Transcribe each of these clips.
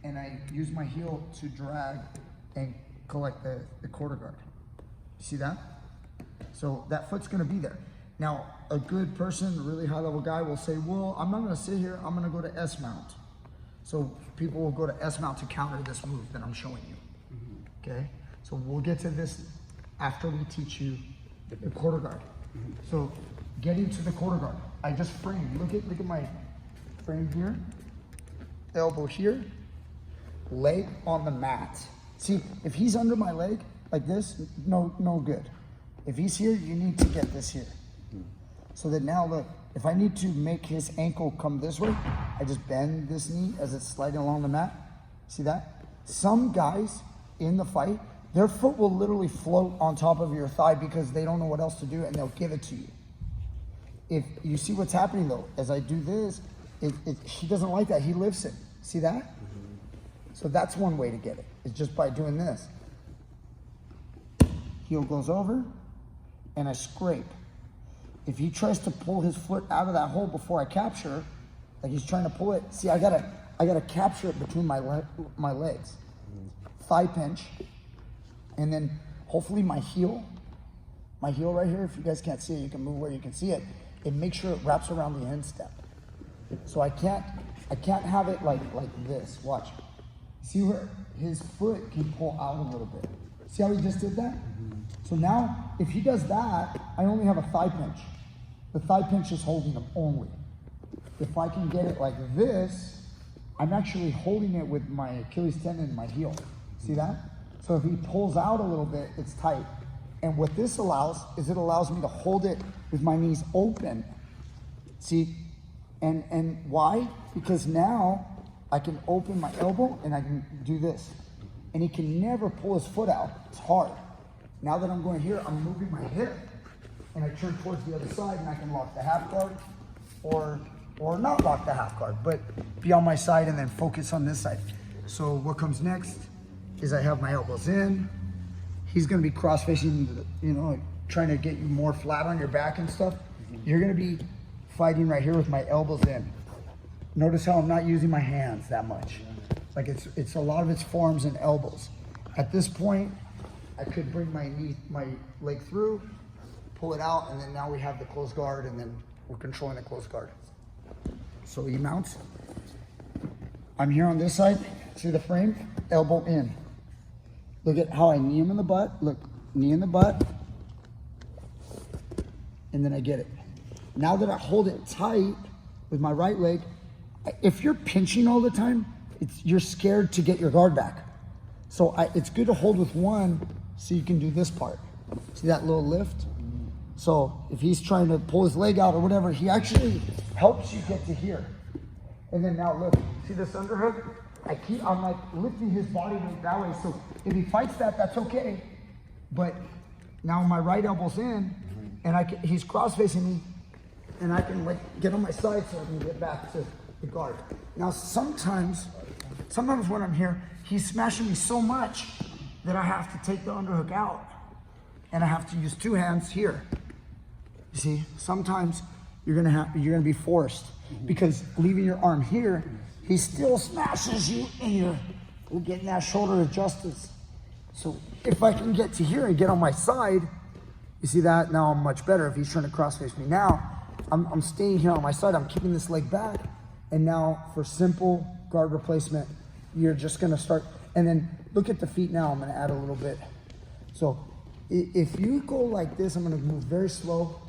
and I use my heel to drag and collect the quarter guard. See that? So that foot's gonna be there. Now, a good person, a really high level guy will say, well, I'm not gonna sit here, I'm gonna go to S mount. So people will go to S mount to counter this move that I'm showing you, okay? So we'll get to this after we teach you the quarter guard. So getting to the quarter guard, I just frame, look at my frame here, elbow here, leg on the mat. See, if he's under my leg like this, no good. If he's here, you need to get this here. So that now look, if I need to make his ankle come this way, I just bend this knee as it's sliding along the mat. See that? Some guys in the fight, their foot will literally float on top of your thigh because they don't know what else to do and they'll give it to you. If you see what's happening though, as I do this, he doesn't like that, he lifts it. See that? So that's one way to get it, is just by doing this. Heel goes over, and I scrape. If he tries to pull his foot out of that hole before I capture, like he's trying to pull it, see, I gotta capture it between my legs. Thigh pinch, and then hopefully my heel right here, if you guys can't see it, you can move where you can see it, and make sure it wraps around the instep. So I can't have it like this, watch. See where his foot can pull out a little bit. See how he just did that? So now, if he does that, I only have a thigh pinch. The thigh pinch is holding him only. If I can get it like this, I'm actually holding it with my Achilles tendon and my heel. See that? So if he pulls out a little bit, it's tight. And what this allows is it allows me to hold it with my knees open. See? And why? Because now I can open my elbow and I can do this. And he can never pull his foot out. It's hard. Now that I'm going here, I'm moving my hip and I turn towards the other side and I can lock the half guard or not lock the half guard, but be on my side and then focus on this side. So what comes next is I have my elbows in. He's gonna be cross-facing, trying to get you more flat on your back and stuff. You're gonna be fighting right here with my elbows in. Notice how I'm not using my hands that much. Like it's a lot of its forearms and elbows. At this point, I could bring my leg through, pull it out, and then now we have the close guard, and then we're controlling the close guard. So he mounts. I'm here on this side. See the frame? Elbow in. Look at how I knee him in the butt. Look, knee in the butt. And then I get it. Now that I hold it tight with my right leg, if you're pinching all the time, you're scared to get your guard back. So it's good to hold with one so you can do this part. See that little lift? So if he's trying to pull his leg out or whatever, he actually helps you get to here. And then now look, see this underhook? I'm like lifting his body weight that way. So if he fights that, that's okay. But now my right elbow's in and he's cross-facing me and I can get on my side so I can get back to the guard. Now sometimes when I'm here, he's smashing me so much that I have to take the underhook out and I have to use two hands here. You see, sometimes you're gonna be forced because leaving your arm here, he still smashes you and you're getting that shoulder adjusted. So if I can get to here and get on my side, you see that? Now I'm much better. If he's trying to cross-face me now, I'm staying here on my side, I'm keeping this leg back, and now for simple guard replacement, you're just gonna start, and then look at the feet now, I'm gonna add a little bit. So if you go like this, I'm gonna move very slow.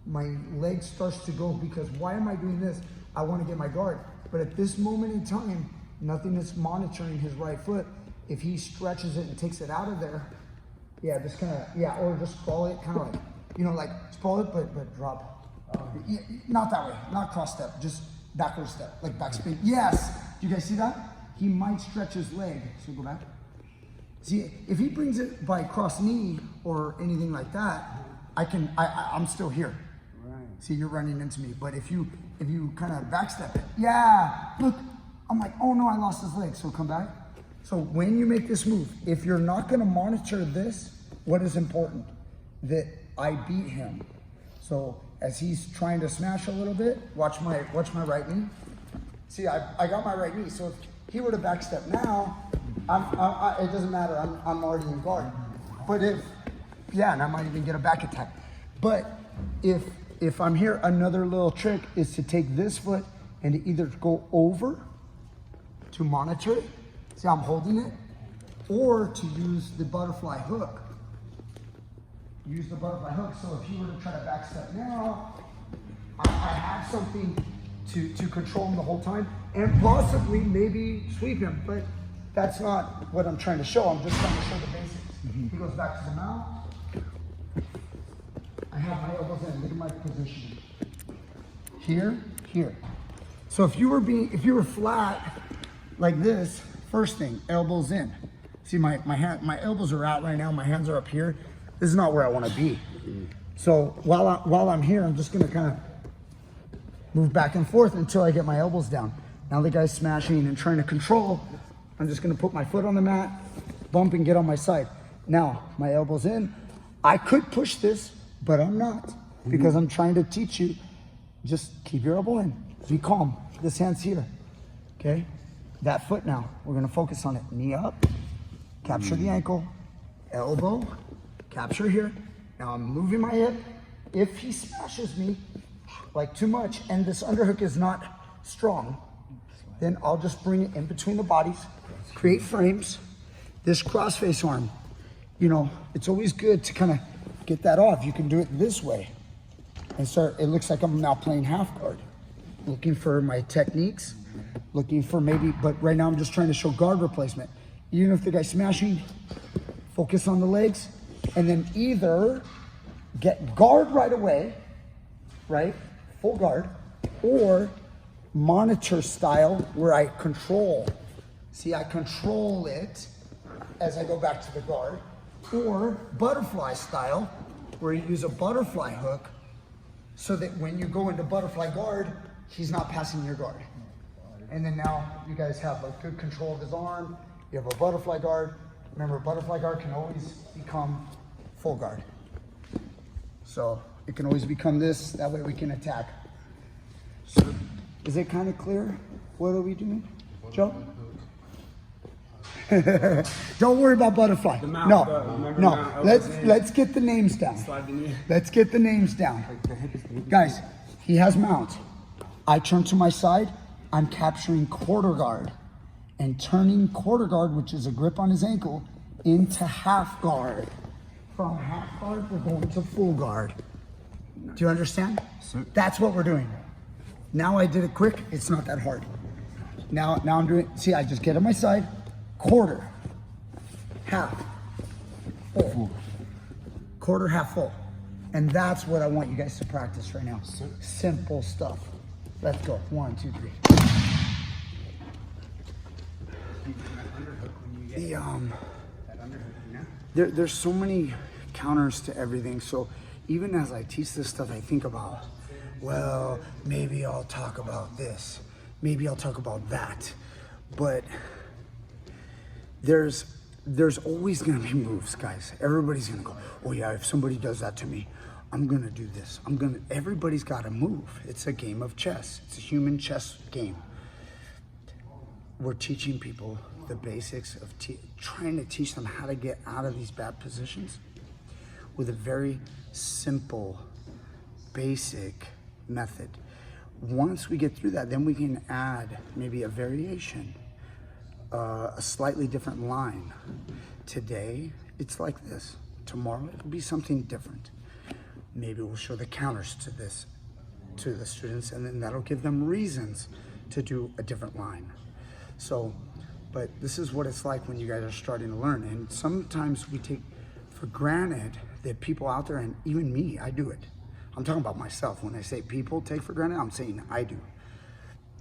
My leg starts to go, because why am I doing this? I wanna get my guard. But at this moment in time, nothing is monitoring his right foot. If he stretches it and takes it out of there, just kind of, or just sprawl it, kind of like, sprawl it, but drop. Not that way, not cross step, just backward step, like back spin. Yes, do you guys see that? He might stretch his leg, so go back. See, if he brings it by cross knee or anything like that, I'm still here. Right. See, you're running into me, but if you kind of backstep it, look, I'm like, oh no, I lost his leg, so come back. So when you make this move, if you're not gonna monitor this, what is important? That I beat him. So as he's trying to smash a little bit, watch my right knee. See, I got my right knee, so he were to backstep now, it doesn't matter, I'm already in guard. But and I might even get a back attack. But if I'm here, another little trick is to take this foot and to either go over to monitor it, see how I'm holding it, or to use the butterfly hook. Use the butterfly hook, so if you were to try to backstep now, I have something to control him the whole time, and possibly maybe sweep him, but that's not what I'm trying to show. I'm just trying to show the basics. He goes back to the mount. I have my elbows in, look at my position. Here, here. So if you were flat like this, first thing, elbows in. See my elbows are out right now, my hands are up here. This is not where I want to be. So while I'm here, I'm just gonna kind of move back and forth until I get my elbows down. Now the guy's smashing and trying to control. I'm just gonna put my foot on the mat, bump and get on my side. Now, my elbow's in. I could push this, but I'm not, because I'm trying to teach you, just keep your elbow in, be calm. This hand's here, okay? That foot now, we're gonna focus on it. Knee up, capture the ankle, elbow, capture here. Now I'm moving my hip. If he smashes me, like too much, and this underhook is not strong, then I'll just bring it in between the bodies, create frames. This cross-face arm, you know, it's always good to kind of get that off. You can do it this way and start, it looks like I'm now playing half guard. Looking for my techniques, looking for maybe, but right now I'm just trying to show guard replacement. Even if the guy's smashing, focus on the legs, and then either get guard right away, right? Full guard, or monitor style where I control. See, I control it as I go back to the guard, or butterfly style where you use a butterfly hook so that when you go into butterfly guard, he's not passing your guard. And then now you guys have a good control of his arm. You have a butterfly guard. Remember, butterfly guard can always become full guard. So it can always become this, that way we can attack. So, is it kind of clear? What are we doing, Joe? Don't worry about butterfly. No. Let's get the names down. Let's get the names down. Guys, he has mount. I turn to my side. I'm capturing quarter guard and turning quarter guard, which is a grip on his ankle, into half guard. From half guard, we're going to full guard. Do you understand? That's what we're doing. Now I did it quick. It's not that hard. Now I'm doing, see, I just get on my side, quarter, half, full. Quarter, half, full. And that's what I want you guys to practice right now. Simple stuff. Let's go. 1, 2, 3. There's so many counters to everything. So even as I teach this stuff, I think about, well, maybe I'll talk about this. Maybe I'll talk about that. But there's always gonna be moves, guys. Everybody's gonna go, oh yeah, if somebody does that to me, I'm gonna do this. Everybody's gotta move. It's a game of chess. It's a human chess game. We're teaching people the basics of trying to teach them how to get out of these bad positions with a very simple, basic method. Once we get through that, then we can add maybe a variation, a slightly different line. Today, it's like this. Tomorrow, it'll be something different. Maybe we'll show the counters to this to the students, and then that'll give them reasons to do a different line. So, but this is what it's like when you guys are starting to learn. And sometimes we take for granted that people out there, and even me, I do it. I'm talking about myself. When I say people take for granted, I'm saying I do.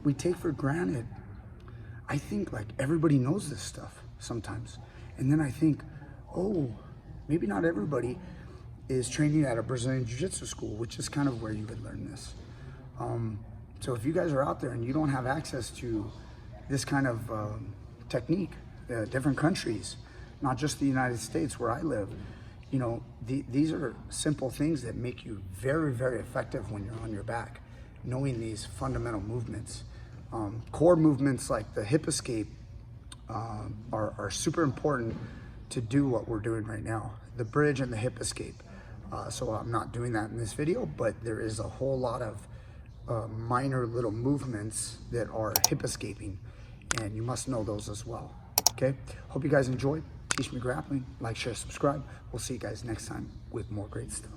We take for granted, I think like everybody knows this stuff sometimes. And then I think, oh, maybe not everybody is training at a Brazilian Jiu-jitsu school, which is kind of where you would learn this. So if you guys are out there and you don't have access to this kind of technique, different countries, not just the United States where I live, you know, these are simple things that make you very, very effective when you're on your back. Knowing these fundamental movements core movements like the hip escape are super important to do what we're doing right now, the bridge and the hip escape. So I'm not doing that in this video, but there is a whole lot of minor little movements that are hip escaping, and you must know those as well. Okay, hope you guys enjoyed. Teach Me Grappling. Like, share, subscribe. We'll see you guys next time with more great stuff.